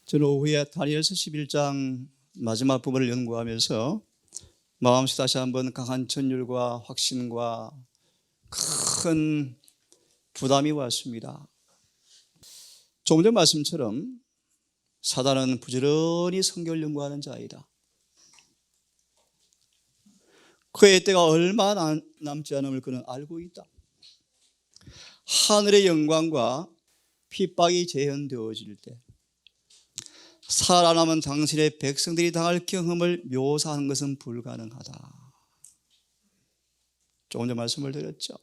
저는 오후에 다니엘서 11장 마지막 부분을 연구하면서 마음속에 다시 한번 강한 전율과 확신과 큰 부담이 왔습니다. 조금 전 말씀처럼 사단은 부지런히 성경을 연구하는 자이다. 그의 때가 얼마 남지 않음을 그는 알고 있다. 하늘의 영광과 핍박이 재현되어질 때 살아남은 당신의 백성들이 당할 경험을 묘사하는 것은 불가능하다. 조금 전 말씀을 드렸죠.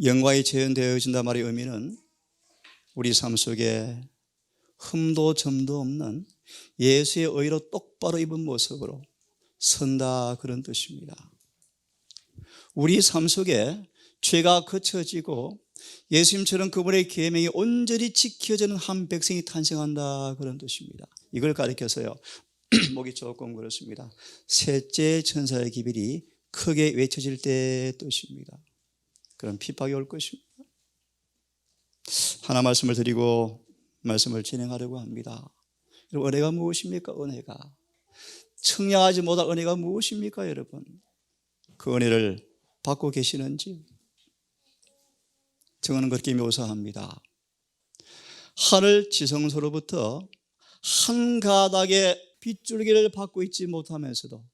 영광이 재현되어진다 말의 의미는 우리 삶 속에 흠도 점도 없는 예수의 의로 똑바로 입은 모습으로 선다, 그런 뜻입니다. 우리 삶 속에 죄가 거쳐지고 예수님처럼 그분의 계명이 온전히 지켜지는 한 백성이 탄생한다, 그런 뜻입니다. 이걸 가리켜서요, 목이 조금 그렇습니다. 셋째 천사의 기별이 크게 외쳐질 때의 뜻입니다. 그런 핍박이 올 것입니다. 하나 말씀을 드리고 말씀을 진행하려고 합니다. 여러분, 은혜가 무엇입니까? 은혜가 청량하지 못할 은혜가 무엇입니까? 여러분, 그 은혜를 받고 계시는지? 저는 그렇게 묘사합니다. 하늘 지성소로부터 한 가닥의 빗줄기를 받고 있지 못하면서도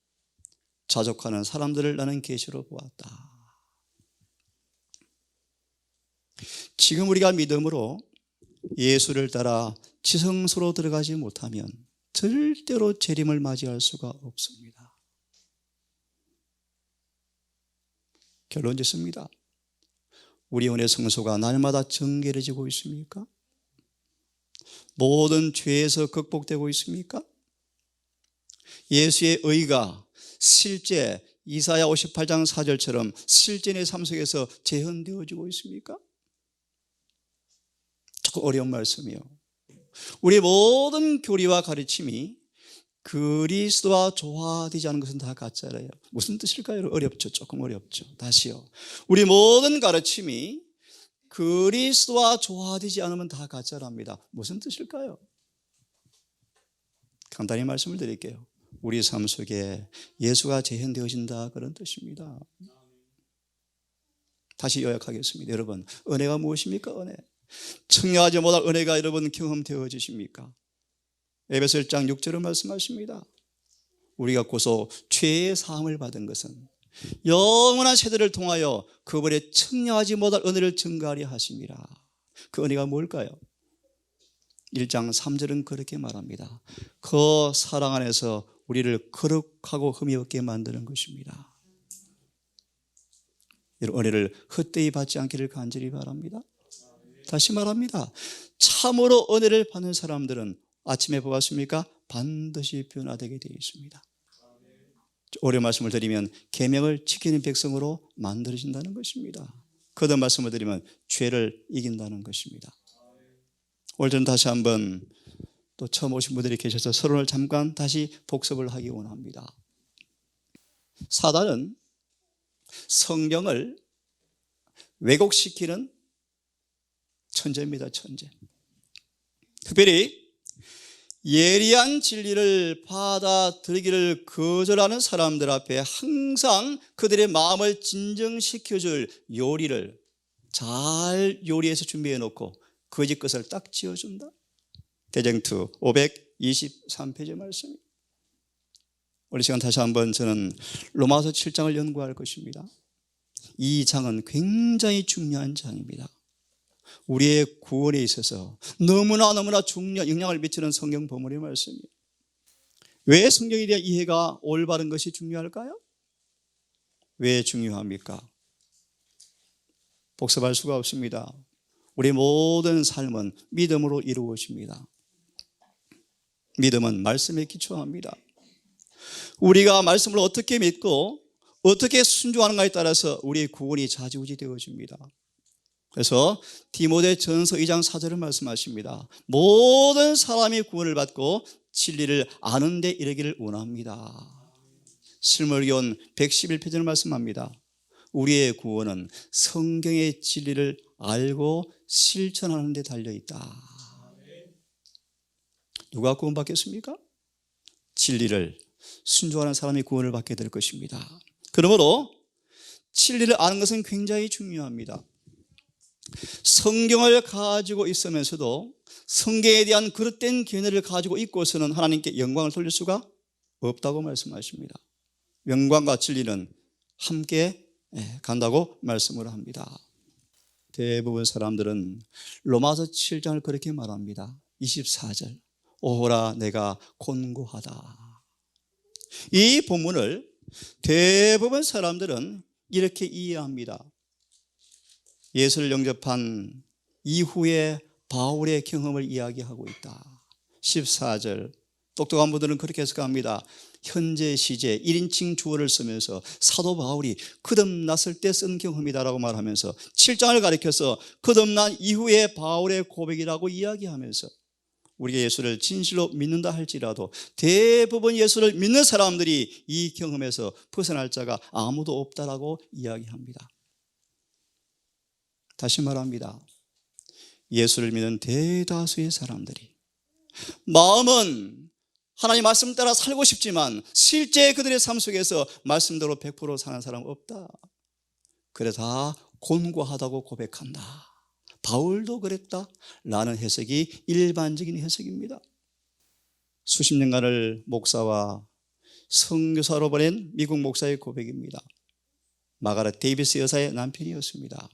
자족하는 사람들을 나는 계시로 보았다. 지금 우리가 믿음으로 예수를 따라 지성소로 들어가지 못하면 절대로 재림을 맞이할 수가 없습니다. 결론 짓습니다. 우리 은혜 성소가 날마다 정결해지고 있습니까? 모든 죄에서 극복되고 있습니까? 예수의 의가 실제 이사야 58장 4절처럼 실제 내 삶 속에서 재현되어지고 있습니까? 조금 어려운 말씀이요. 우리 모든 교리와 가르침이 그리스도와 조화되지 않은 것은 다 가짜래요. 무슨 뜻일까요? 어렵죠. 조금 어렵죠. 다시요. 우리 모든 가르침이 그리스도와 조화되지 않으면 다 가짜랍니다. 무슨 뜻일까요? 간단히 말씀을 드릴게요. 우리 삶 속에 예수가 재현되어진다, 그런 뜻입니다. 다시 요약하겠습니다. 여러분, 은혜가 무엇입니까? 은혜. 청량하지 못할 은혜가 여러분 경험되어지십니까? 에베소 1장 6절은 말씀하십니다. 우리가 고소 죄의 사함을 받은 것은 영원한 세대를 통하여 그분의 청량하지 못할 은혜를 증거하려 하심이라. 그 은혜가 뭘까요? 1장 3절은 그렇게 말합니다. 그 사랑 안에서 우리를 거룩하고 흠이 없게 만드는 것입니다. 이런 은혜를 헛되이 받지 않기를 간절히 바랍니다. 다시 말합니다. 참으로 은혜를 받는 사람들은 아침에 보았습니까? 반드시 변화되게 되어 있습니다. 어려운 말씀을 드리면 계명을 지키는 백성으로 만들어진다는 것입니다. 거듭 말씀을 드리면 죄를 이긴다는 것입니다. 오늘 저는 다시 한번 또 처음 오신 분들이 계셔서 서론을 잠깐 다시 복습을 하기 원합니다. 사단은 성경을 왜곡시키는 천재입니다. 천재. 특별히 예리한 진리를 받아들이기를 거절하는 사람들 앞에 항상 그들의 마음을 진정시켜줄 요리를 잘 요리해서 준비해 놓고 거짓 것을 딱 지어준다. 대쟁투 523페이지 말씀. 우리 시간 다시 한번 저는 로마서 7장을 연구할 것입니다. 이 장은 굉장히 중요한 장입니다. 우리의 구원에 있어서 너무나 중요한 영향을 미치는 성경 본문의 말씀이에요. 왜 성경에 대한 이해가 올바른 것이 중요할까요? 왜 중요합니까? 복습할 수가 없습니다. 우리 모든 삶은 믿음으로 이루어집니다. 믿음은 말씀에 기초합니다. 우리가 말씀을 어떻게 믿고 어떻게 순종하는가에 따라서 우리의 구원이 좌지우지 되어집니다. 그래서 디모데전서 2장 4절을 말씀하십니다. 모든 사람이 구원을 받고 진리를 아는 데 이르기를 원합니다. 실물기원 111페이지를 말씀합니다. 우리의 구원은 성경의 진리를 알고 실천하는 데 달려있다. 누가 구원받겠습니까? 진리를 순종하는 사람이 구원을 받게 될 것입니다. 그러므로 진리를 아는 것은 굉장히 중요합니다. 성경을 가지고 있으면서도 성경에 대한 그릇된 견해를 가지고 있고서는 하나님께 영광을 돌릴 수가 없다고 말씀하십니다. 영광과 진리는 함께 간다고 말씀을 합니다. 대부분 사람들은 로마서 7장을 그렇게 말합니다. 24절, 오호라 내가 곤고하다. 이 본문을 대부분 사람들은 이렇게 이해합니다. 예수를 영접한 이후에 바울의 경험을 이야기하고 있다. 14절, 똑똑한 분들은 그렇게 해석합니다. 현재 시제 1인칭 주어를 쓰면서 사도 바울이 거듭났을 때 쓴 경험이다라고 말하면서 7장을 가리켜서 거듭난 이후에 바울의 고백이라고 이야기하면서 우리가 예수를 진실로 믿는다 할지라도 대부분 예수를 믿는 사람들이 이 경험에서 벗어날 자가 아무도 없다라고 이야기합니다. 다시 말합니다. 예수를 믿는 대다수의 사람들이 마음은 하나님 말씀 따라 살고 싶지만 실제 그들의 삶 속에서 말씀대로 100% 사는 사람 없다. 그래 다 곤고하다고 고백한다. 바울도 그랬다 라는 해석이 일반적인 해석입니다. 수십 년간을 목사와 선교사로 보낸 미국 목사의 고백입니다. 마가렛 데이비스 여사의 남편이었습니다.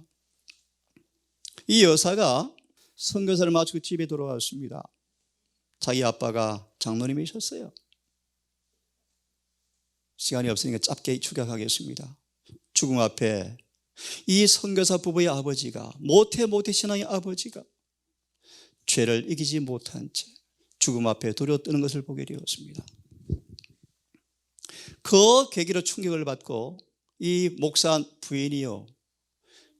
이 여사가 선교사를 마치고 집에 돌아왔습니다. 자기 아빠가 장로님이셨어요. 시간이 없으니까 짧게 축약하겠습니다. 죽음 앞에 이 선교사 부부의 아버지가 모태 신앙의 아버지가 죄를 이기지 못한 채 죽음 앞에 두려워 뜨는 것을 보게 되었습니다. 그 계기로 충격을 받고 이 목사 부인이요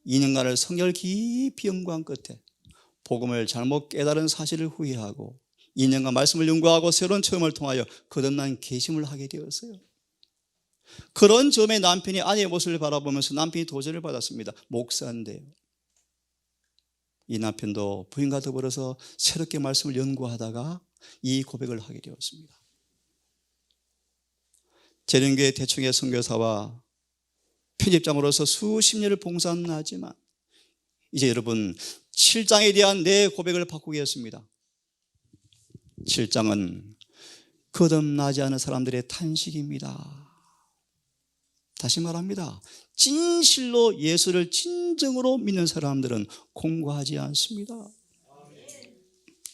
2년간을 성결 깊이 연구한 끝에 복음을 잘못 깨달은 사실을 후회하고 2년간 말씀을 연구하고 새로운 체험을 통하여 거듭난 개심을 하게 되었어요. 그런 점에 남편이 아내의 모습을 바라보면서 남편이 도전을 받았습니다. 목사인데요. 이 남편도 부인과 더불어서 새롭게 말씀을 연구하다가 이 고백을 하게 되었습니다. 재림교회 대충의 선교사와 편집장으로서 수십 년을 봉사는 하지만 이제 여러분 7장에 대한 내 고백을 바꾸겠습니다. 7장은 거듭나지 않은 사람들의 탄식입니다. 다시 말합니다. 진실로 예수를 진정으로 믿는 사람들은 공고하지 않습니다.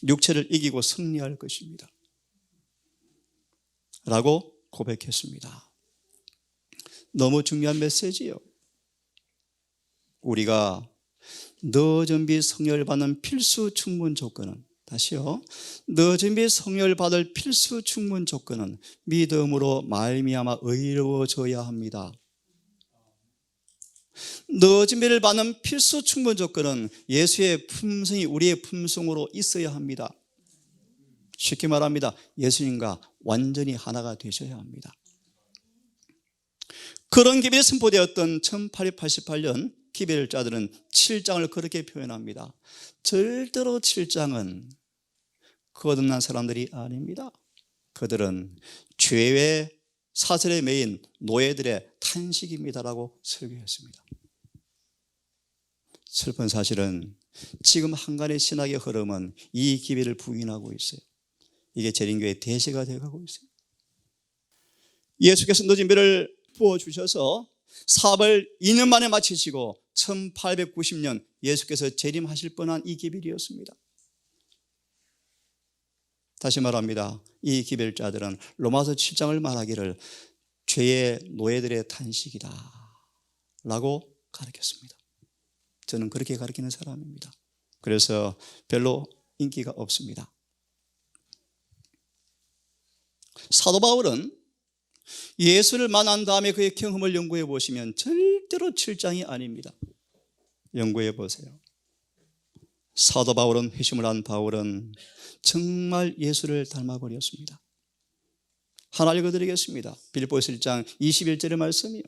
육체를 이기고 승리할 것입니다. 라고 고백했습니다. 너무 중요한 메시지예요. 우리가 너전비 성령을 받는 필수 충분 조건은 다시요. 너전비 성령을 받을 필수 충분 조건은 믿음으로 말미암아 의로워져야 합니다. 너전비를 받는 필수 충분 조건은 예수의 품성이 우리의 품성으로 있어야 합니다. 쉽게 말합니다. 예수님과 완전히 하나가 되셔야 합니다. 그런 기별이 선포되었던 1888년 기별자들은 7장을 그렇게 표현합니다. 절대로 7장은 거듭난 사람들이 아닙니다. 그들은 죄의 사슬에 매인 노예들의 탄식입니다라고 설교했습니다. 슬픈 사실은 지금 한간의 신학의 흐름은 이 기별을 부인하고 있어요. 이게 재림교의 대세가 되어가고 있어요. 예수께서 너진배를 부어주셔서 사업을 2년 만에 마치시고 1890년 예수께서 재림하실 뻔한 이 기별이었습니다. 다시 말합니다. 이 기별자들은 로마서 7장을 말하기를 죄의 노예들의 탄식이다 라고 가르쳤습니다. 저는 그렇게 가르치는 사람입니다. 그래서 별로 인기가 없습니다. 사도 바울은 예수를 만난 다음에 그의 경험을 연구해 보시면 절대로 7장이 아닙니다. 연구해 보세요. 사도 바울은, 회심을 한 바울은 정말 예수를 닮아버렸습니다. 하나 읽어드리겠습니다. 빌립보서 1장 21절의 말씀이요.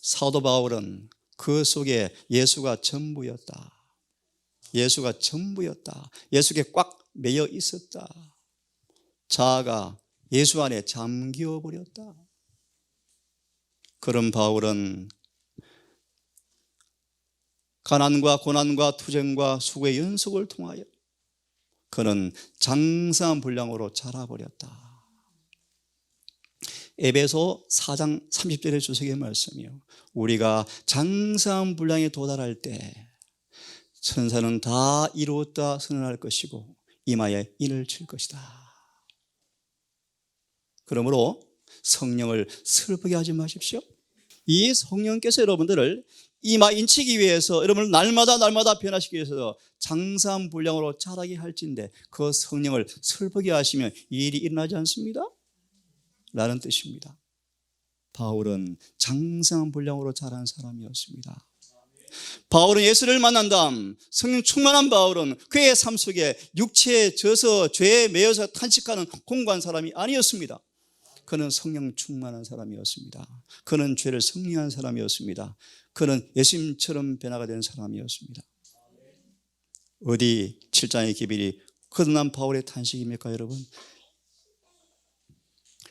사도 바울은 그 속에 예수가 전부였다. 예수가 전부였다. 예수께 꽉 매여 있었다. 자아가 예수 안에 잠겨 버렸다. 그런 바울은 가난과 고난과 투쟁과 수고의 연속을 통하여 그는 장사한 분량으로 자라버렸다. 에베소 4장 30절의 주석의 말씀이요, 우리가 장사한 분량에 도달할 때 천사는 다 이루었다 선언할 것이고 이마에 인을 칠 것이다. 그러므로 성령을 슬프게 하지 마십시오. 이 성령께서 여러분들을 이마 인치기 위해서, 여러분을 날마다 변화시키기 위해서 장사한 분량으로 자라게 할진데 그 성령을 슬프게 하시면 이 일이 일어나지 않습니다 라는 뜻입니다. 바울은 장사한 분량으로 자란 사람이었습니다. 바울은 예수를 만난 다음 성령 충만한 바울은 그의 삶 속에 육체에 져서 죄에 매여서 탄식하는 공고한 사람이 아니었습니다. 그는 성령 충만한 사람이었습니다. 그는 죄를 승리한 사람이었습니다. 그는 예수님처럼 변화가 된 사람이었습니다. 어디 7장의 기별이 거듭난 바울의 탄식입니까 여러분?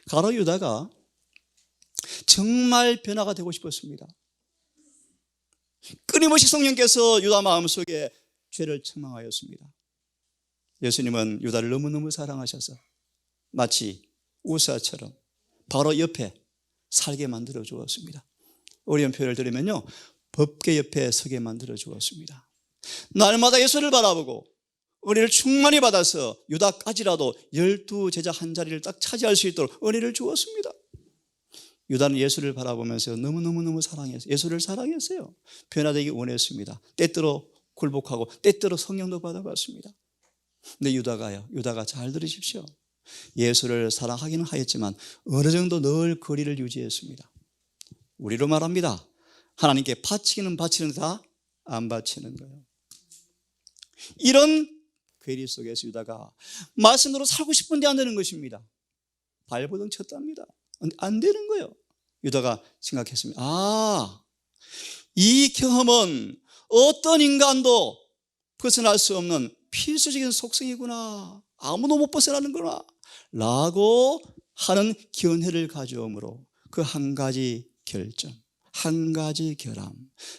가룟 유다가 정말 변화가 되고 싶었습니다. 끊임없이 성령께서 유다 마음속에 죄를 책망하였습니다. 예수님은 유다를 너무너무 사랑하셔서 마치 우사처럼 바로 옆에 살게 만들어 주었습니다. 어려운 표현을 들으면요, 법궤 옆에 서게 만들어 주었습니다. 날마다 예수를 바라보고 은혜를 충만히 받아서 유다까지라도 12제자 한 자리를 딱 차지할 수 있도록 은혜를 주었습니다. 유다는 예수를 바라보면서 너무너무 사랑했어요. 예수를 사랑했어요. 변화되기 원했습니다. 때때로 굴복하고 때때로 성령도 받아봤습니다. 근데 유다가 잘 들으십시오. 예수를 사랑하기는 하였지만 어느 정도 늘 거리를 유지했습니다. 우리로 말합니다. 하나님께 바치기는 바치는데 다 안 바치는 거예요. 이런 괴리 속에서 유다가 말씀대로 살고 싶은데 안 되는 것입니다. 발버둥 쳤답니다. 안 되는 거예요. 유다가 생각했습니다. 이 경험은 어떤 인간도 벗어날 수 없는 필수적인 속성이구나, 아무도 못 벗어나는구나 라고 하는 견해를 가져오므로 그 한 가지 결점, 한 가지 결함,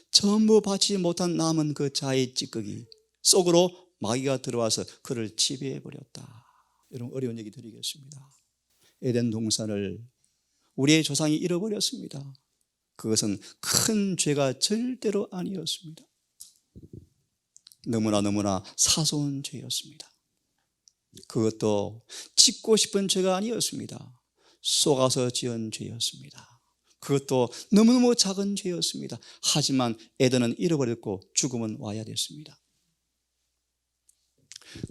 전부 바치지 못한 남은 그 자의 찌꺼기 속으로 마귀가 들어와서 그를 지배해버렸다. 여러분, 어려운 얘기 드리겠습니다. 에덴 동산을 우리의 조상이 잃어버렸습니다. 그것은 큰 죄가 절대로 아니었습니다. 너무나 사소한 죄였습니다. 그것도 짓고 싶은 죄가 아니었습니다. 속아서 지은 죄였습니다. 그것도 너무너무 작은 죄였습니다. 하지만 에덴은 잃어버렸고 죽음은 와야 됐습니다.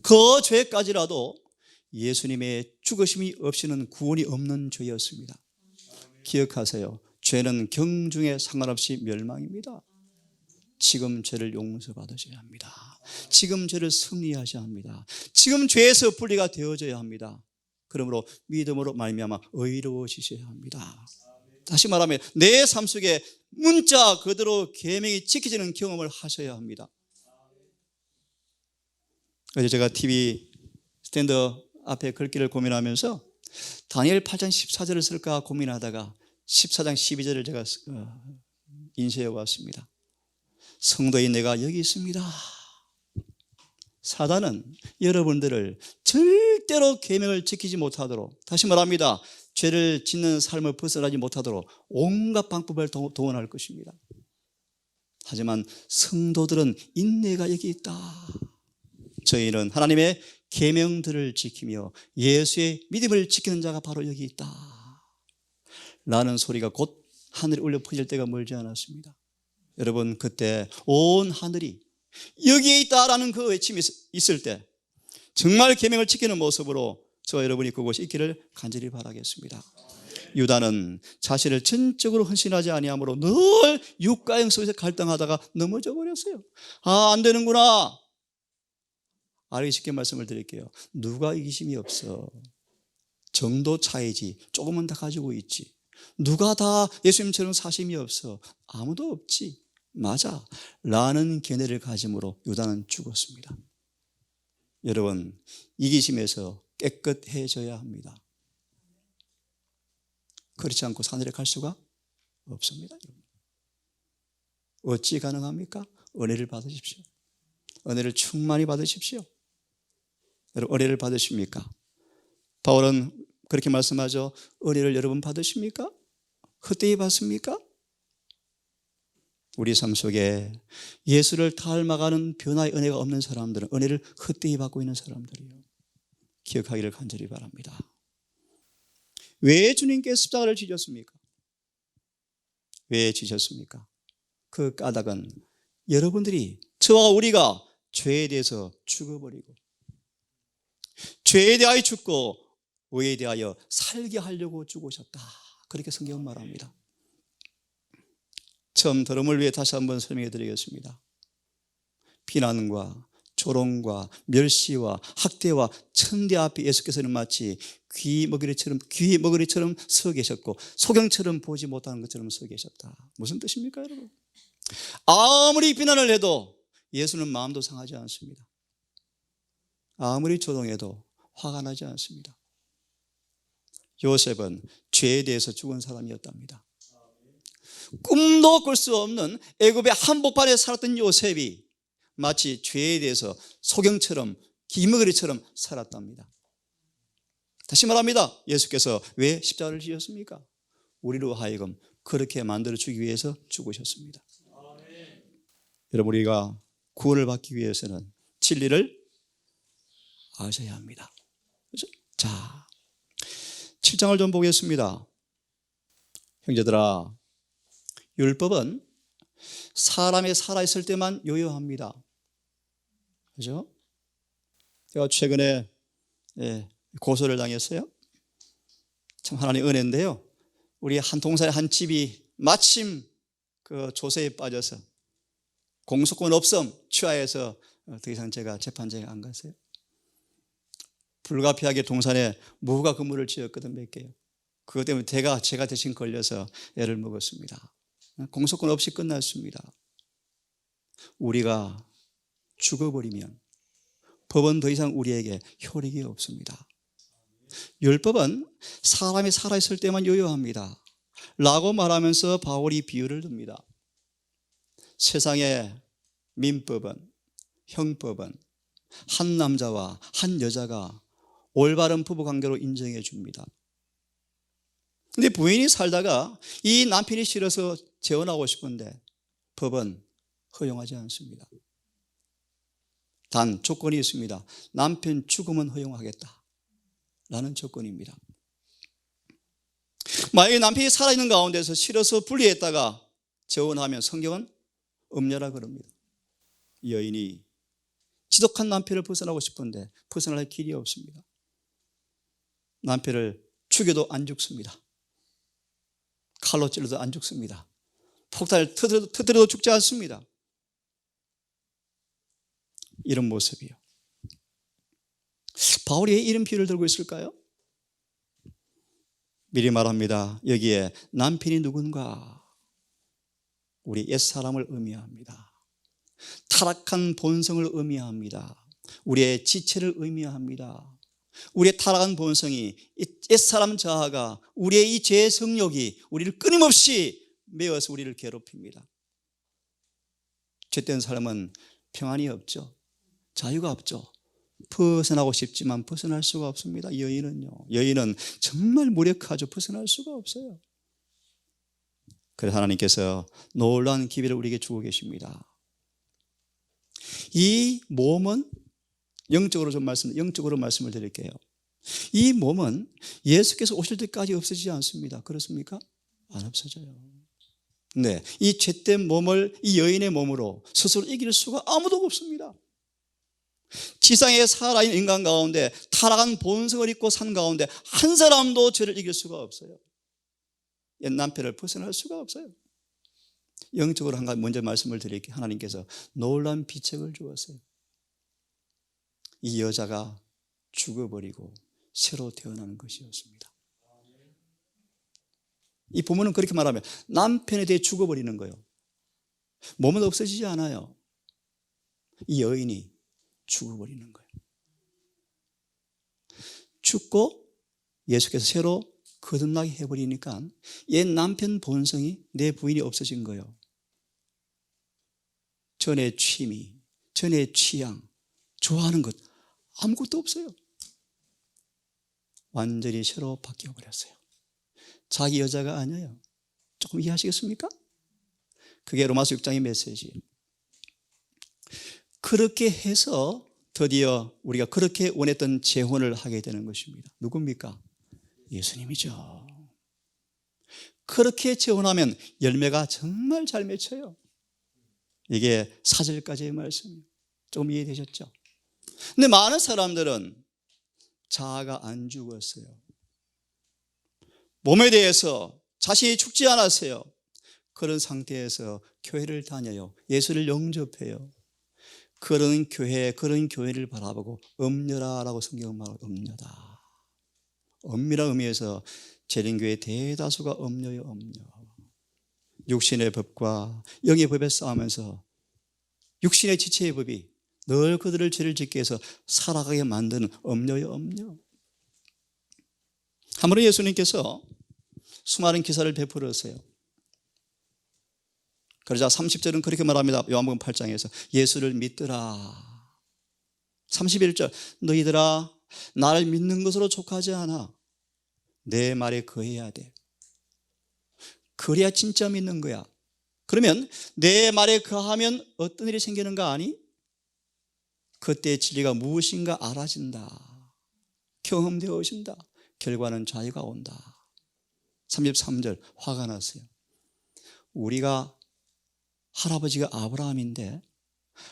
그 죄까지라도 예수님의 죽으심이 없이는 구원이 없는 죄였습니다. 기억하세요. 죄는 경중에 상관없이 멸망입니다. 지금 죄를 용서받으셔야 합니다. 지금 죄를 승리하셔야 합니다. 지금 죄에서 분리가 되어져야 합니다. 그러므로 믿음으로 말미암아 의로워지셔야 합니다. 다시 말하면 내 삶 속에 문자 그대로 계명이 지켜지는 경험을 하셔야 합니다. 어제 제가 TV 스탠드 앞에 글귀를 고민하면서 다니엘 8장 14절을 쓸까 고민하다가 14장 12절을 제가 인쇄해 왔습니다. 성도인 내가 여기 있습니다. 사단은 여러분들을 절대로 계명을 지키지 못하도록, 다시 말합니다, 죄를 짓는 삶을 벗어나지 못하도록 온갖 방법을 동원할 것입니다. 하지만 성도들은 인내가 여기 있다. 저희는 하나님의 계명들을 지키며 예수의 믿음을 지키는 자가 바로 여기 있다 라는 소리가 곧 하늘에 울려 퍼질 때가 멀지 않았습니다. 여러분, 그때 온 하늘이 여기에 있다라는 그 외침이 있을 때 정말 계명을 지키는 모습으로 저와 여러분이 그곳에 있기를 간절히 바라겠습니다. 유다는 자신을 전적으로 헌신하지 아니하므로 늘 육가형 속에서 갈등하다가 넘어져 버렸어요. 안 되는구나. 알기 쉽게 말씀을 드릴게요. 누가 이기심이 없어. 정도 차이지. 조금은 다 가지고 있지. 누가 다 예수님처럼 사심이 없어. 아무도 없지. 맞아 라는 견해를 가짐으로 유다는 죽었습니다. 여러분, 이기심에서 깨끗해져야 합니다. 그렇지 않고 산으로 갈 수가 없습니다. 어찌 가능합니까? 은혜를 받으십시오. 은혜를 충만히 받으십시오. 여러분, 은혜를 받으십니까? 바울은 그렇게 말씀하죠. 은혜를 여러분 받으십니까? 헛되이 받습니까? 우리 삶 속에 예수를 닮아가는 변화의 은혜가 없는 사람들은 은혜를 헛되이 받고 있는 사람들이에요. 기억하기를 간절히 바랍니다. 왜 주님께 십자가를 지셨습니까? 왜 지셨습니까? 그 까닭은 여러분들이, 저와 우리가 죄에 대해서 죽어버리고 죄에 대하여 죽고 의에 대하여 살게 하려고 죽으셨다. 그렇게 성경은 말합니다. 처음 들음을 위해 다시 한번 설명해 드리겠습니다. 비난과 조롱과 멸시와 학대와 천대 앞에 예수께서는 마치 귀 먹으리처럼 서 계셨고 소경처럼 보지 못하는 것처럼 서 계셨다. 무슨 뜻입니까, 여러분? 아무리 비난을 해도 예수는 마음도 상하지 않습니다. 아무리 조롱해도 화가 나지 않습니다. 요셉은 죄에 대해서 죽은 사람이었답니다. 꿈도 꿀 수 없는 애굽의 한복판에 살았던 요셉이 마치 죄에 대해서 소경처럼 기머거리처럼 살았답니다. 다시 말합니다. 예수께서 왜 십자가를 지셨습니까? 우리로 하여금 그렇게 만들어주기 위해서 죽으셨습니다. 여러분, 우리가 구원을 받기 위해서는 진리를 아셔야 합니다. 그렇죠? 자, 7장을 좀 보겠습니다. 형제들아, 율법은 사람이 살아있을 때만 요요합니다. 그죠? 제가 최근에 고소를 당했어요. 참 하나님 은혜인데요. 우리 한 동산의 한 집이 마침 그 조세에 빠져서 공소권 없음 취하해서 더 이상 제가 재판장에 안 갔어요. 불가피하게 동산에 무허가 건물을 지었거든, 몇 개요. 그것 때문에 제가 대신 걸려서 애를 먹었습니다. 공소권 없이 끝났습니다. 우리가 죽어버리면 법은 더 이상 우리에게 효력이 없습니다. 율법은 사람이 살아있을 때만 요요합니다 라고 말하면서 바울이 비유를 듭니다. 세상의 민법은, 형법은 한 남자와 한 여자가 올바른 부부관계로 인정해 줍니다. 그런데 부인이 살다가 이 남편이 싫어서 재혼하고 싶은데 법은 허용하지 않습니다. 단 조건이 있습니다. 남편 죽으면 허용하겠다 라는 조건입니다. 만약에 남편이 살아있는 가운데서 싫어서 분리했다가 재혼하면 성경은 음녀라 그럽니다. 여인이 지독한 남편을 벗어나고 싶은데 벗어날 길이 없습니다. 남편을 죽여도 안 죽습니다. 칼로 찔러도 안 죽습니다. 폭탄을 터뜨려도 죽지 않습니다. 이런 모습이요. 바울이 왜 이런 비유를 들고 있을까요? 미리 말합니다. 여기에 남편이 누군가? 우리 옛사람을 의미합니다. 타락한 본성을 의미합니다. 우리의 지체를 의미합니다. 우리의 타락한 본성이, 옛사람 자아가, 우리의 이 죄의 성욕이 우리를 끊임없이 메어서 우리를 괴롭힙니다. 죄된 사람은 평안이 없죠. 자유가 없죠. 벗어나고 싶지만 벗어날 수가 없습니다. 여인은 정말 무력하죠. 벗어날 수가 없어요. 그래서 하나님께서 놀라운 기회를 우리에게 주고 계십니다. 이 몸은 영적으로 말씀을 드릴게요. 이 몸은 예수께서 오실 때까지 없어지지 않습니다. 그렇습니까? 안 없어져요. 네, 이 죄된 몸을 이 여인의 몸으로 스스로 이길 수가 아무도 없습니다. 지상에 살아있는 인간 가운데 타락한 본성을 입고 산 가운데 한 사람도 죄를 이길 수가 없어요. 옛 남편을 벗어날 수가 없어요. 영적으로 한 가지 먼저 말씀을 드릴게요. 하나님께서 놀라운 비책을 주었어요. 이 여자가 죽어버리고 새로 태어나는 것이었습니다. 이 부모는 그렇게 말하면 남편에 대해 죽어버리는 거예요. 몸은 없어지지 않아요. 이 여인이 죽어버리는 거예요. 죽고 예수께서 새로 거듭나게 해버리니까 옛 남편 본성이 내 부인이 없어진 거예요. 전의 취미, 전의 취향, 좋아하는 것 아무것도 없어요. 완전히 새로 바뀌어버렸어요. 자기 여자가 아니에요. 조금 이해하시겠습니까? 그게 로마서 6장의 메시지예요. 그렇게 해서 드디어 우리가 그렇게 원했던 재혼을 하게 되는 것입니다. 누굽니까? 예수님이죠. 그렇게 재혼하면 열매가 정말 잘 맺혀요. 이게 4절까지의 말씀이에요. 조금 이해되셨죠? 근데 많은 사람들은 자아가 안 죽었어요. 몸에 대해서 자신이 죽지 않았어요. 그런 상태에서 교회를 다녀요. 예수를 영접해요. 그런 교회를 바라보고 엄녀라라고 성경은 말하고 엄녀다. 엄밀한 의미에서 재림교회 대다수가 엄녀예요. 엄녀. 육신의 법과 영의 법에 싸우면서 육신의 지체의 법이 늘 그들을 죄를 짓게 해서 살아가게 만드는 엄녀예요. 엄녀. 한번 예수님께서 수많은 기사를 베풀었어요. 그러자 30절은 그렇게 말합니다. 요한복음 8장에서 예수를 믿더라. 31절 너희들아 나를 믿는 것으로 족하지 않아. 내 말에 거해야 돼. 그래야 진짜 믿는 거야. 그러면 내 말에 거하면 어떤 일이 생기는가 아니? 그때 진리가 무엇인가 알아진다. 경험되어진다. 결과는 자유가 온다. 33절 화가 났어요. 우리가 할아버지가 아브라함인데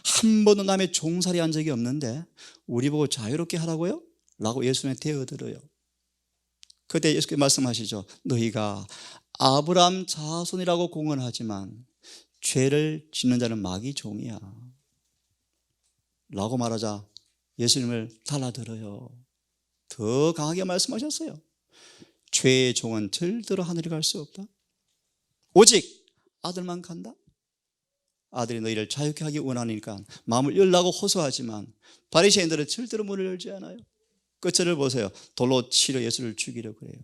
한 번도 남의 종살이 한 적이 없는데 우리 보고 자유롭게 하라고요? 라고 예수님에 대어들어요. 그때 예수께서 말씀하시죠. 너희가 아브라함 자손이라고 공언하지만 죄를 짓는 자는 마귀 종이야 라고 말하자 예수님을 달라들어요. 더 강하게 말씀하셨어요. 죄의 종은 절대로 하늘에 갈 수 없다. 오직 아들만 간다. 아들이 너희를 자유케 하기 원하니까 마음을 열라고 호소하지만 바리새인들은 절대로 문을 열지 않아요. 끝을 보세요. 돌로 치려 예수를 죽이려 그래요.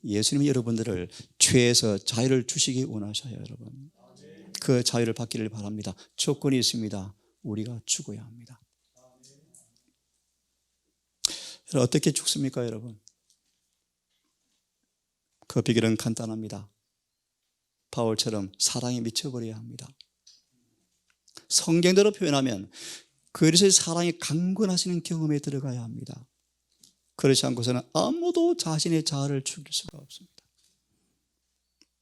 예수님이 여러분들을 죄에서 자유를 주시기 원하셔요. 여러분 그 자유를 받기를 바랍니다. 조건이 있습니다. 우리가 죽어야 합니다. 어떻게 죽습니까 여러분? 그 비결은 간단합니다. 바울처럼 사랑에 미쳐버려야 합니다. 성경대로 표현하면 그리스도의 사랑이 강건하시는 경험에 들어가야 합니다. 그렇지 않고서는 아무도 자신의 자아를 죽일 수가 없습니다.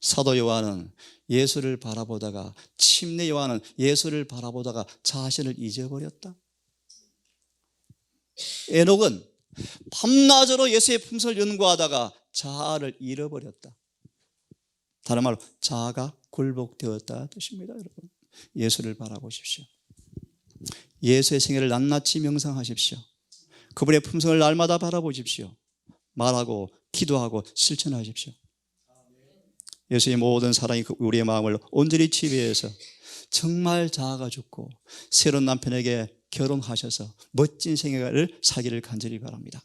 사도 요한은 예수를 바라보다가 침례 요한은 예수를 바라보다가 자신을 잊어버렸다. 에녹은 밤낮으로 예수의 품성을 연구하다가 자아를 잃어버렸다. 다른 말로 자아가 굴복되었다 뜻입니다. 여러분 예수를 바라보십시오. 예수의 생애를 낱낱이 명상하십시오. 그분의 품성을 날마다 바라보십시오. 말하고 기도하고 실천하십시오. 예수의 모든 사랑이 우리의 마음을 온전히 지배해서 정말 자아가 죽고 새로운 남편에게 결혼하셔서 멋진 생애를 살기를 간절히 바랍니다.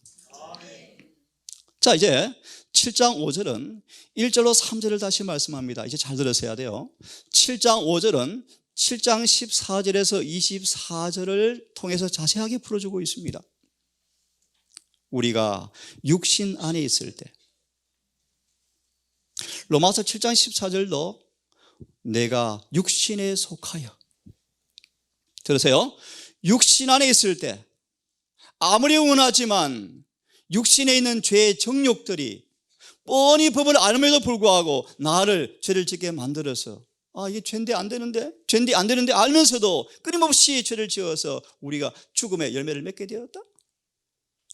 자, 이제 7장 5절은 1절로 3절을 다시 말씀합니다. 이제 잘 들으셔야 돼요. 7장 5절은 7장 14절에서 24절을 통해서 자세하게 풀어주고 있습니다. 우리가 육신 안에 있을 때 로마서 7장 14절도 내가 육신에 속하여 들으세요. 육신 안에 있을 때 아무리 원하지만 육신에 있는 죄의 정욕들이 뻔히 법을 알음에도 불구하고 나를 죄를 짓게 만들어서 이게 죄인데 안 되는데 알면서도 끊임없이 죄를 지어서 우리가 죽음의 열매를 맺게 되었다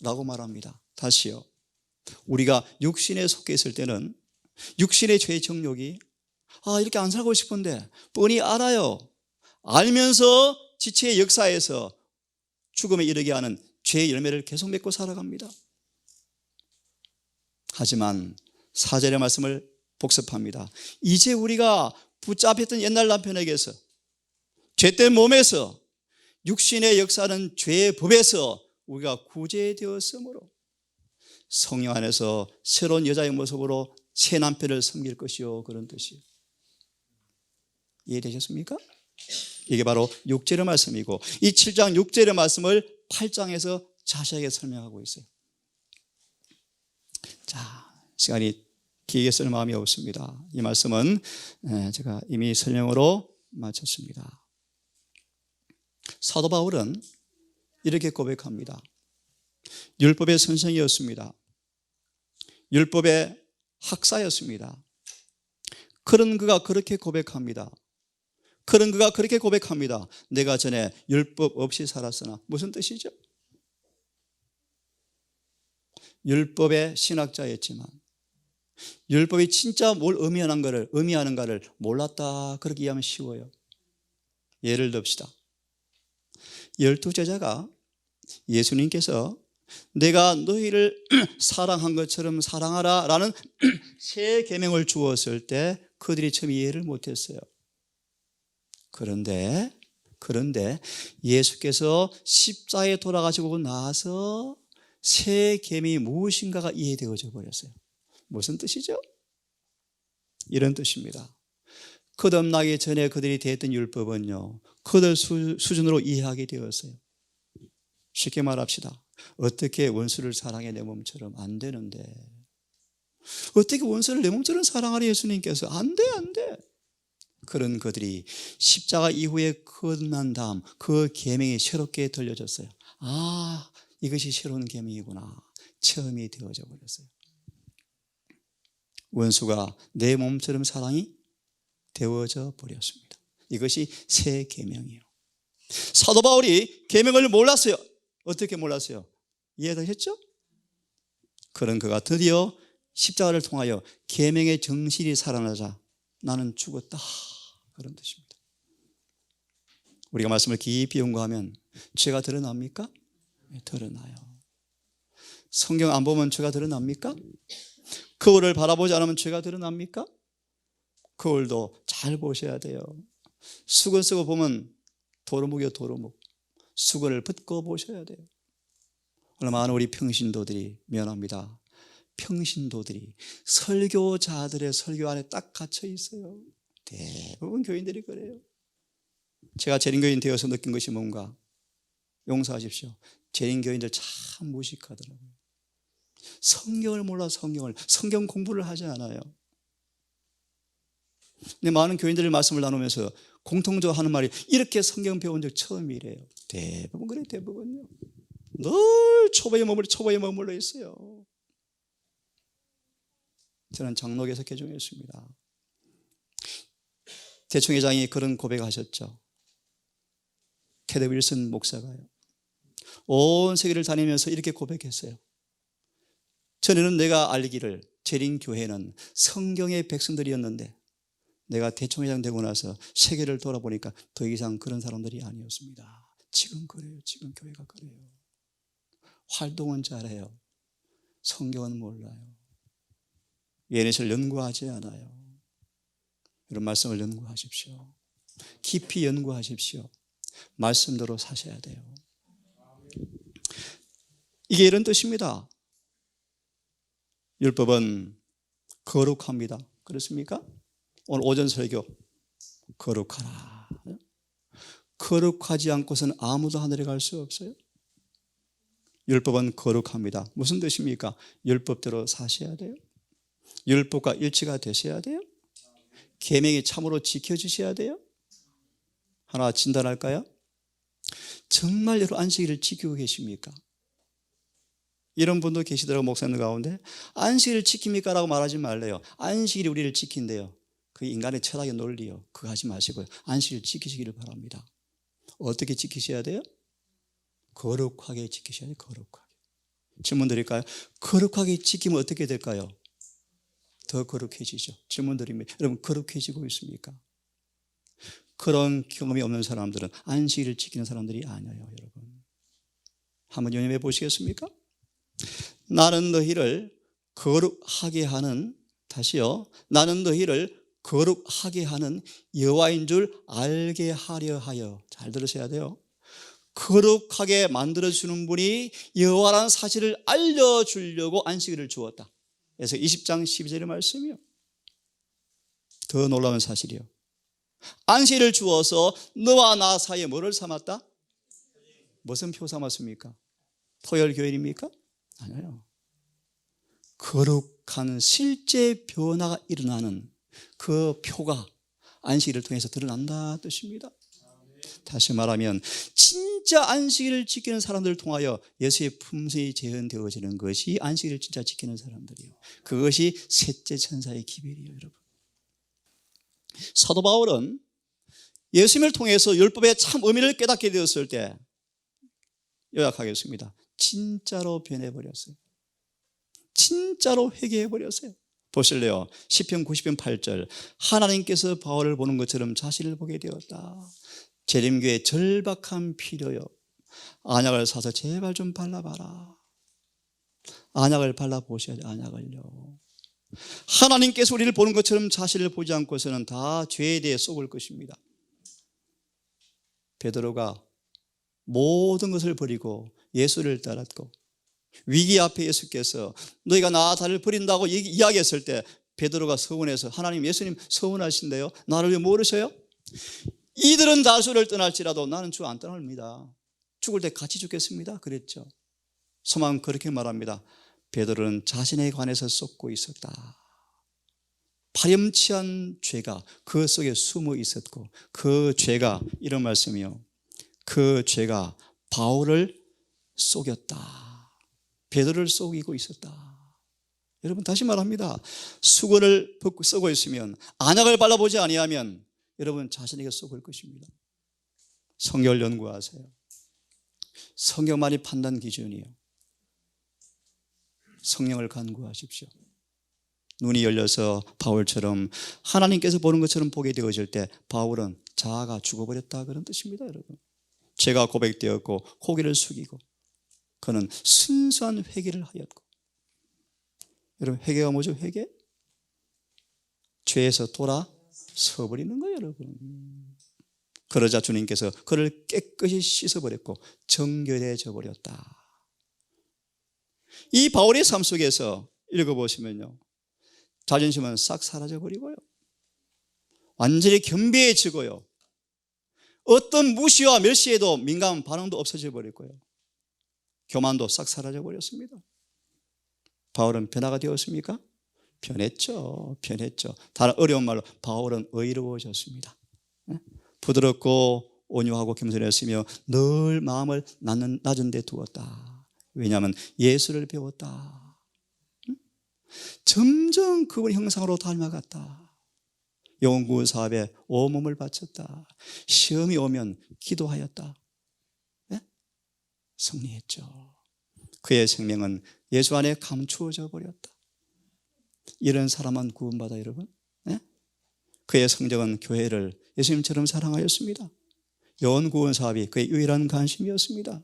라고 말합니다. 다시요. 우리가 육신에 속해 있을 때는 육신의 죄의 정욕이 이렇게 안 살고 싶은데 뻔히 알아요. 알면서 지체의 역사에서 죽음에 이르게 하는 죄의 열매를 계속 맺고 살아갑니다. 하지만 4절의 말씀을 복습합니다. 이제 우리가 붙잡혔던 옛날 남편에게서 죄된 몸에서 육신의 역사는 죄의 법에서 우리가 구제되었으므로 성령 안에서 새로운 여자의 모습으로 새 남편을 섬길 것이요, 그런 뜻이에요. 이해되셨습니까? 이게 바로 6절의 말씀이고, 이 7장 6절의 말씀을 8장에서 자세하게 설명하고 있어요. 자, 시간이 길게 쓸 마음이 없습니다. 이 말씀은 제가 이미 설명으로 마쳤습니다. 사도 바울은 이렇게 고백합니다. 율법의 선생이었습니다. 율법의 학사였습니다. 그런 그가 그렇게 고백합니다. 그런 그가 그렇게 고백합니다. 내가 전에 율법 없이 살았으나. 무슨 뜻이죠? 율법의 신학자였지만 율법이 진짜 뭘 의미하는가를 몰랐다, 그렇게 이해하면 쉬워요. 예를 듭시다. 12제자가 예수님께서 내가 너희를 사랑한 것처럼 사랑하라 라는 새 계명을 주었을 때 그들이 처음 이해를 못했어요. 그런데 예수께서 십자가에 돌아가시고 나서 새 계명이 무엇인가가 이해되어져 버렸어요. 무슨 뜻이죠? 이런 뜻입니다. 거듭나기 전에 그들이 대했던 율법은요, 그들 수준으로 이해하게 되었어요. 쉽게 말합시다. 어떻게 원수를 사랑해 내 몸처럼? 안 되는데. 어떻게 원수를 내 몸처럼 사랑하라 예수님께서? 안 돼. 그런 그들이 십자가 이후에 거듭난 다음 그 계명이 새롭게 들려졌어요. 아, 이것이 새로운 계명이구나. 처음이 되어져 버렸어요. 원수가 내 몸처럼 사랑이 되어져 버렸습니다. 이것이 새 계명이에요. 사도 바울이 계명을 몰랐어요. 어떻게 몰랐어요? 이해되셨죠? 그런 그가 드디어 십자가를 통하여 계명의 정실이 살아나자 나는 죽었다, 그런 뜻입니다. 우리가 말씀을 깊이 연구하면 죄가 드러납니까? 네, 드러나요. 성경 안 보면 죄가 드러납니까? 거울을 바라보지 않으면 죄가 드러납니까? 거울도 잘 보셔야 돼요. 수건 쓰고 보면 도루묵이요, 도루묵. 수건을 벗고 보셔야 돼요. 오늘 많은 우리 평신도들이, 미안합니다, 평신도들이 설교자들의 설교 안에 딱 갇혀 있어요. 대부분 교인들이 그래요. 제가 재림교인 되어서 느낀 것이 뭔가, 용서하십시오, 재림교인들 참 무식하더라고요. 성경을 몰라. 성경 공부를 하지 않아요. 근데 많은 교인들의 말씀을 나누면서 공통적으로 하는 말이, 이렇게 성경 배운 적 처음이래요. 대부분 그래요. 대부분요. 늘 초보에 머물러 있어요. 저는 장로교에서 개종했습니다. 대총회장이 그런 고백하셨죠. 테드 윌슨 목사가요, 온 세계를 다니면서 이렇게 고백했어요. 전에는 내가 알기를 재림교회는 성경의 백성들이었는데 내가 대총회장 되고 나서 세계를 돌아보니까 더 이상 그런 사람들이 아니었습니다. 지금 그래요. 지금 교회가 그래요. 활동은 잘해요. 성경은 몰라요. 예언을 연구하지 않아요. 이런 말씀을 연구하십시오. 깊이 연구하십시오. 말씀대로 사셔야 돼요. 이게 이런 뜻입니다. 율법은 거룩합니다. 그렇습니까? 오늘 오전 설교, 거룩하라. 거룩하지 않고서는 아무도 하늘에 갈 수 없어요. 율법은 거룩합니다. 무슨 뜻입니까? 율법대로 사셔야 돼요. 율법과 일치가 되셔야 돼요. 계명이 참으로 지켜주셔야 돼요. 하나 진단할까요? 정말 여러분 안식일을 지키고 계십니까? 이런 분도 계시더라고요. 목사님 가운데. 안식일을 지킵니까? 라고 말하지 말래요. 안식일이 우리를 지킨대요. 그게 인간의 철학의 논리요. 그거 하지 마시고요. 안식일 지키시기를 바랍니다. 어떻게 지키셔야 돼요? 거룩하게 지키셔야 돼요. 거룩하게. 질문 드릴까요? 거룩하게 지키면 어떻게 될까요? 더 거룩해지죠. 질문 드립니다. 여러분, 거룩해지고 있습니까? 그런 경험이 없는 사람들은 안식일을 지키는 사람들이 아니에요. 여러분, 한번 연습해 보시겠습니까? 나는 너희를 거룩하게 하는, 다시요, 나는 너희를 거룩하게 하는 여호와인 줄 알게 하려 하여. 잘 들으셔야 돼요. 거룩하게 만들어주는 분이 여호와라는 사실을 알려주려고 안식일을 주었다. 그래서 20장 12절의 말씀이요. 더 놀라운 사실이요. 안식일을 주어서 너와 나 사이에 뭐를 삼았다? 무슨 표 삼았습니까? 토요일교일입니까? 아니요. 거룩한 실제 변화가 일어나는 그 표가 안식일을 통해서 드러난다 뜻입니다. 다시 말하면 진짜 안식일을 지키는 사람들을 통하여 예수의 품성이 재현되어지는 것이 안식일을 진짜 지키는 사람들이에요. 그것이 셋째 천사의 기별이에요, 여러분. 사도 바울은 예수님을 통해서 율법의 참 의미를 깨닫게 되었을 때, 요약하겠습니다, 진짜로 변해버렸어요. 진짜로 회개해버렸어요. 보실래요? 시편 90편 8절, 하나님께서 바울을 보는 것처럼 자신을 보게 되었다. 재림교의 절박한 필요요, 안약을 사서 제발 좀 발라봐라. 안약을 발라보셔야죠. 안약을요. 하나님께서 우리를 보는 것처럼 자신을 보지 않고서는 다 죄에 대해 속을 것입니다. 베드로가 모든 것을 버리고 예수를 따랐고, 위기 앞에 예수께서 너희가 나 다를 버린다고 이야기했을 때 베드로가 서운해서, 하나님, 예수님 서운하신데요, 나를 왜 모르셔요? 이들은 다수를 떠날지라도 나는 주 안 떠납니다. 죽을 때 같이 죽겠습니다 그랬죠. 소망은 그렇게 말합니다. 베드로는 자신에 관해서 쏟고 있었다. 파렴치한 죄가 그 속에 숨어 있었고, 그 죄가, 이런 말씀이요, 그 죄가 바울을 속였다. 베드로를 속이고 있었다. 여러분, 다시 말합니다. 수건을 벗고 쓰고 있으면, 안약을 발라보지 아니하면 여러분 자신에게 속을 것입니다. 성경을 연구하세요. 성경만이 판단 기준이에요. 성령을 간구하십시오. 눈이 열려서 바울처럼 하나님께서 보는 것처럼 보게 되어질 때 바울은 자아가 죽어버렸다, 그런 뜻입니다. 여러분, 죄가 고백되었고 고개를 숙이고 그는 순수한 회개를 하였고, 여러분, 회개가 뭐죠? 회개? 죄에서 돌아서버리는 거예요, 여러분. 그러자 주님께서 그를 깨끗이 씻어버렸고 정결해져 버렸다. 이 바울의 삶 속에서 읽어보시면요, 자존심은 싹 사라져버리고요, 완전히 겸비해지고요, 어떤 무시와 멸시에도 민감한 반응도 없어져 버렸고요, 교만도 싹 사라져 버렸습니다. 바울은 변화가 되었습니까? 변했죠. 변했죠. 다른 어려운 말로 바울은 의로워졌습니다. 부드럽고 온유하고 겸손했으며 늘 마음을 낮은 데 두었다. 왜냐하면 예수를 배웠다. 점점 그분의 형상으로 닮아갔다. 영혼구원 사업에 온몸을 바쳤다. 시험이 오면 기도하였다. 네? 승리했죠. 그의 생명은 예수 안에 감추어져 버렸다. 이런 사람은 구원받아, 여러분. 네? 그의 성적은 교회를 예수님처럼 사랑하였습니다. 영혼구원 사업이 그의 유일한 관심이었습니다.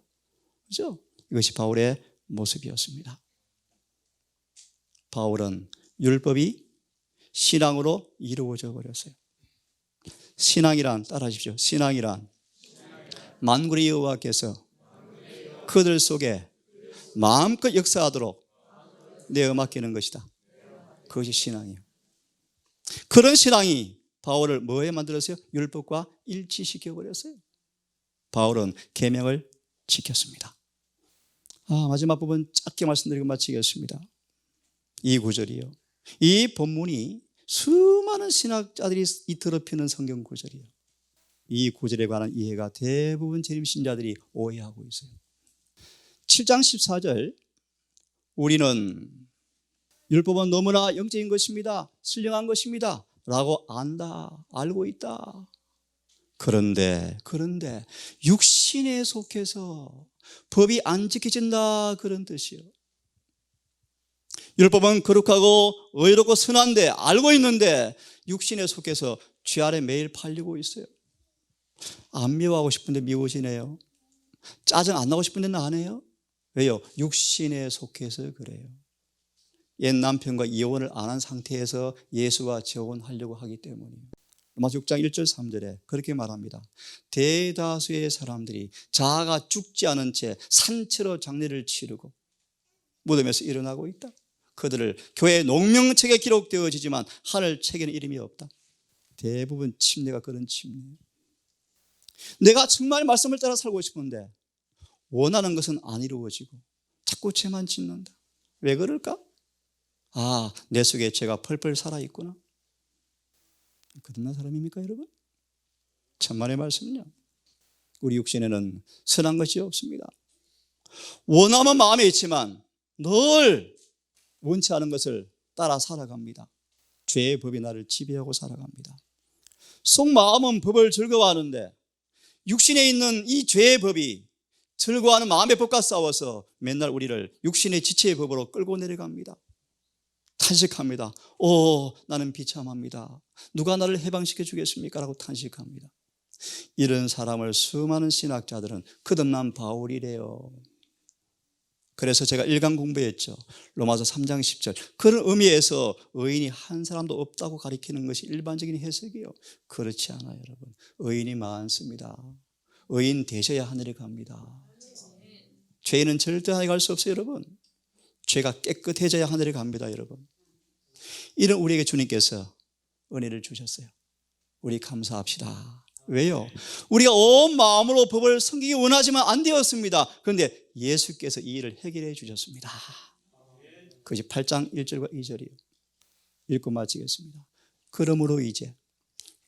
그렇죠? 이것이 바울의 모습이었습니다. 바울은 율법이 신앙으로 이루어져 버렸어요. 신앙이란, 따라하십시오, 신앙이란 만군의 여호와께서 그들 속에 마음껏 역사하도록 내어 맡기는 것이다. 그것이 신앙이에요. 그런 신앙이 바울을 뭐에 만들었어요? 율법과 일치시켜 버렸어요. 바울은 계명을 지켰습니다. 마지막 부분 짧게 말씀드리고 마치겠습니다. 이 구절이요, 이 본문이 수많은 신학자들이 더럽히는 성경 구절이에요. 이 구절에 관한 이해가 대부분 재림신자들이 오해하고 있어요. 7장 14절, 우리는 율법은 너무나 영적인 것입니다, 신령한 것입니다 라고 안다, 알고 있다. 그런데 육신에 속해서 법이 안 지켜진다, 그런 뜻이에요. 율법은 거룩하고 의롭고 선한데, 알고 있는데 육신에 속해서 죄 아래 매일 팔리고 있어요. 안 미워하고 싶은데 미워지네요. 짜증 안 나고 싶은데 나네요. 왜요? 육신에 속해서 그래요. 옛 남편과 이혼을 안 한 상태에서 예수와 재혼하려고 하기 때문이에요. 로마서 6장 1절 3절에 그렇게 말합니다. 대다수의 사람들이 자아가 죽지 않은 채 산채로 장례를 치르고 무덤에서 일어나고 있다. 그들을 교회 농명책에 기록되어지지만 하늘 책에는 이름이 없다. 대부분 침례가 그런 침례예요. 내가 정말 말씀을 따라 살고 싶은데 원하는 것은 안 이루어지고 자꾸 죄만 짓는다. 왜 그럴까? 내 속에 죄가 펄펄 살아있구나. 거듭난 사람입니까 여러분? 천만의 말씀은요, 우리 육신에는 선한 것이 없습니다. 원함은 마음에 있지만 늘 원치 않은 것을 따라 살아갑니다. 죄의 법이 나를 지배하고 살아갑니다. 속마음은 법을 즐거워하는데 육신에 있는 이 죄의 법이 즐거워하는 마음의 법과 싸워서 맨날 우리를 육신의 지체의 법으로 끌고 내려갑니다. 탄식합니다. 나는 비참합니다. 누가 나를 해방시켜 주겠습니까? 라고 탄식합니다. 이런 사람을 수많은 신학자들은 거듭난 바울이래요. 그래서 제가 1강 공부했죠. 로마서 3장 10절. 그런 의미에서 의인이 한 사람도 없다고 가리키는 것이 일반적인 해석이에요. 그렇지 않아요 여러분. 의인이 많습니다. 의인 되셔야 하늘에 갑니다. 죄인은 절대 하늘에 갈 수 없어요 여러분. 죄가 깨끗해져야 하늘에 갑니다 여러분. 이런 우리에게 주님께서 은혜를 주셨어요. 우리 감사합시다. 왜요? 우리가 온 마음으로 법을 섬기기 원하지만 안 되었습니다. 그런데 예수께서 이 일을 해결해 주셨습니다. 그것이 8장 1절과 2절이에요. 읽고 마치겠습니다. 그러므로 이제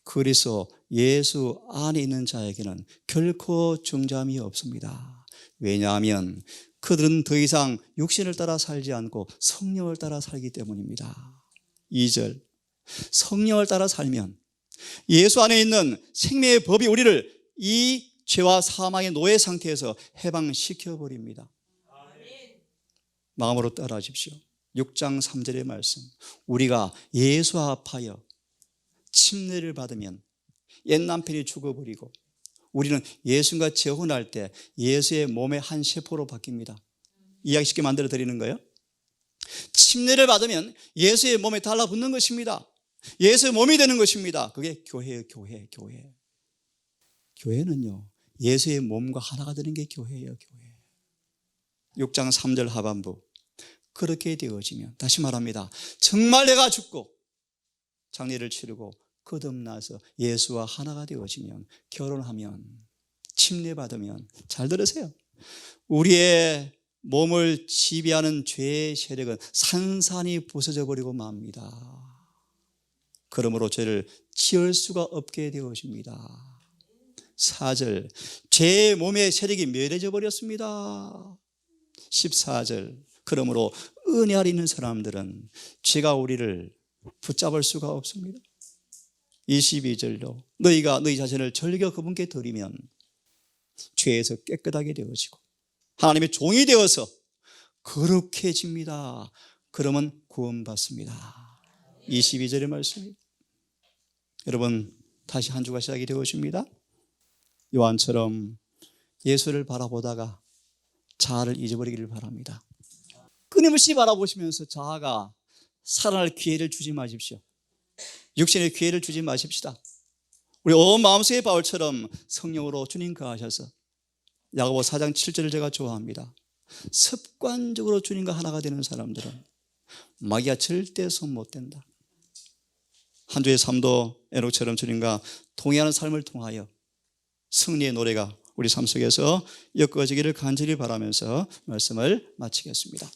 그리스도 예수 안에 있는 자에게는 결코 정죄함이 없습니다. 왜냐하면 그들은 더 이상 육신을 따라 살지 않고 성령을 따라 살기 때문입니다. 2절, 성령을 따라 살면 예수 안에 있는 생명의 법이 우리를 이 죄와 사망의 노예 상태에서 해방시켜버립니다. 마음으로 따라하십시오. 6장 3절의 말씀, 우리가 예수 앞하여 침례를 받으면 옛 남편이 죽어버리고 우리는 예수님과 재혼할 때 예수의 몸의 한 세포로 바뀝니다. 이야기 쉽게 만들어 드리는 거예요. 침례를 받으면 예수의 몸에 달라붙는 것입니다. 예수의 몸이 되는 것입니다. 그게 교회예요. 교회. 교회는요, 예수의 몸과 하나가 되는 게 교회예요. 교회. 6장 3절 하반부, 그렇게 되어지면, 다시 말합니다, 정말 내가 죽고 장례를 치르고 거듭나서 예수와 하나가 되어지면, 결혼하면, 침례받으면, 잘 들으세요, 우리의 몸을 지배하는 죄의 세력은 산산이 부서져 버리고 맙니다. 그러므로 죄를 지을 수가 없게 되어집니다. 4절, 죄의 몸의 세력이 멸해져 버렸습니다. 14절, 그러므로 은혜 아래 있는 사람들은 죄가 우리를 붙잡을 수가 없습니다. 22절로 너희가 너희 자신을 절겨 그분께 드리면 죄에서 깨끗하게 되어지고 하나님의 종이 되어서 거룩해집니다. 그러면 구원받습니다. 22절의 말씀입니다. 여러분, 다시 한 주가 시작이 되어집니다. 요한처럼 예수를 바라보다가 자아를 잊어버리기를 바랍니다. 끊임없이 바라보시면서 자아가 살아날 기회를 주지 마십시오. 육신의 기회를 주지 마십시다. 우리 온 마음속의 바울처럼 성령으로 주님 거하셔서, 야고보 4장 7절을 제가 좋아합니다. 습관적으로 주님과 하나가 되는 사람들은 마귀가 절대 손 못 댄다. 한 주의 삶도 에녹처럼 주님과 동행하는 삶을 통하여 승리의 노래가 우리 삶 속에서 엮어지기를 간절히 바라면서 말씀을 마치겠습니다.